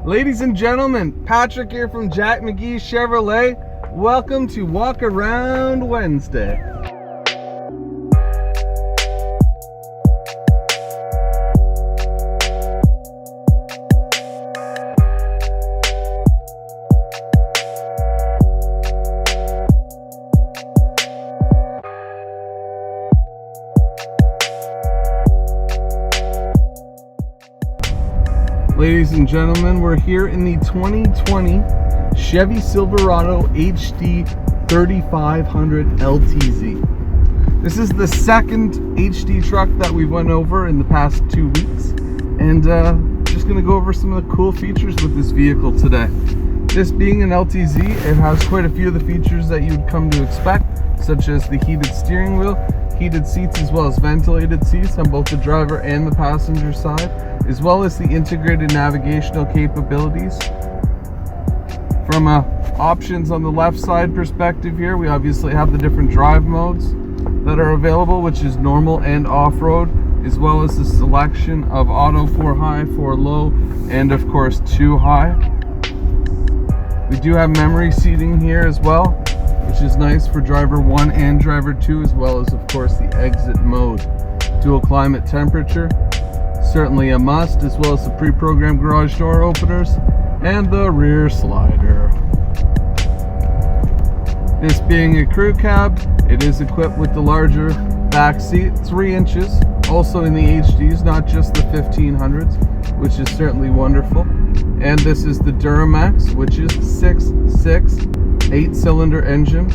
Ladies and gentlemen, Patrick here from Jack McGee Chevrolet. Welcome to Walk Around Wednesday. Ladies and gentlemen, we're here in the 2020 Chevy Silverado HD 3500 LTZ. This is the second HD truck that we went over in the past 2 weeks, and just going to go over some of the cool features with this vehicle today. This being an LTZ, it has quite a few of the features that you would come to expect, such as the heated steering wheel, heated seats, as well as ventilated seats on both the driver and the passenger side, as well as the integrated navigational capabilities. From options on the left side perspective here, we obviously have the different drive modes that are available, which is normal and off-road, as well as the selection of auto for high, for low, and of course 2 high. We do have memory seating here as well, which is nice for driver 1 and driver 2, as well as of course the exit mode. Dual climate temperature, certainly a must, as well as the pre-programmed garage door openers and the rear slider. This being a crew cab, it is equipped with the larger back seat, 3 inches, also in the HDs, not just the 1500s, which is certainly wonderful. And this is the Duramax, which is 6.6 8-cylinder engine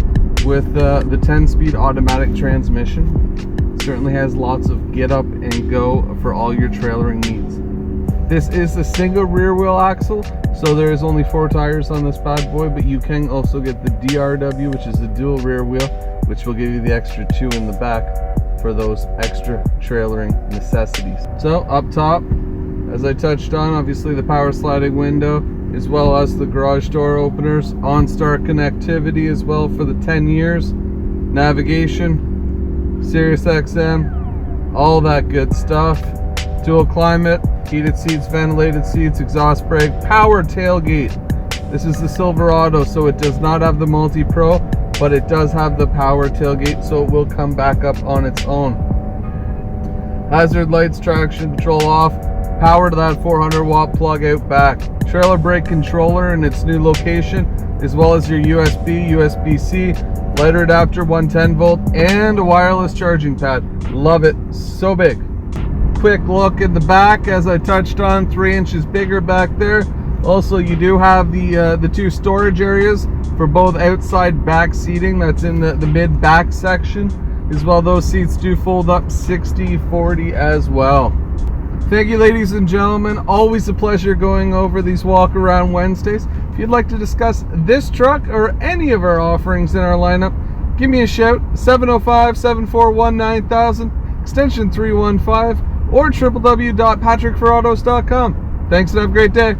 with the 10-speed automatic transmission. Certainly has lots of get up and go for all your trailering needs. This is a single rear wheel axle, so there is only 4 tires on this bad boy, but you can also get the DRW, which is the dual rear wheel, which will give you the extra 2 in the back for those extra trailering necessities. So up top, as I touched on, obviously the power sliding window, as well as the garage door openers, OnStar connectivity as well for the 10 years, navigation, Sirius XM, all that good stuff. Dual climate, heated seats, ventilated seats, exhaust brake, power tailgate. This is the Silverado, so it does not have the multi-pro, but it does have the power tailgate, so it will come back up on its own. Hazard lights, traction control off, power to that 400 watt plug out back. Trailer brake controller in its new location, as well as your USB, USB-C, lighter adapter, 110 volt, and a wireless charging pad. Love it, so big. Quick look in the back, as I touched on, 3 inches bigger back there. Also, you do have the 2 storage areas for both outside back seating. That's in the mid back section as well. Those seats do fold up 60/40 as well. Thank you, ladies and gentlemen. Always a pleasure going over these Walk Around Wednesdays. If you'd like to discuss this truck or any of our offerings in our lineup, give me a shout, 705-741-9000, extension 315, or www.patrickforautos.com. Thanks and have a great day.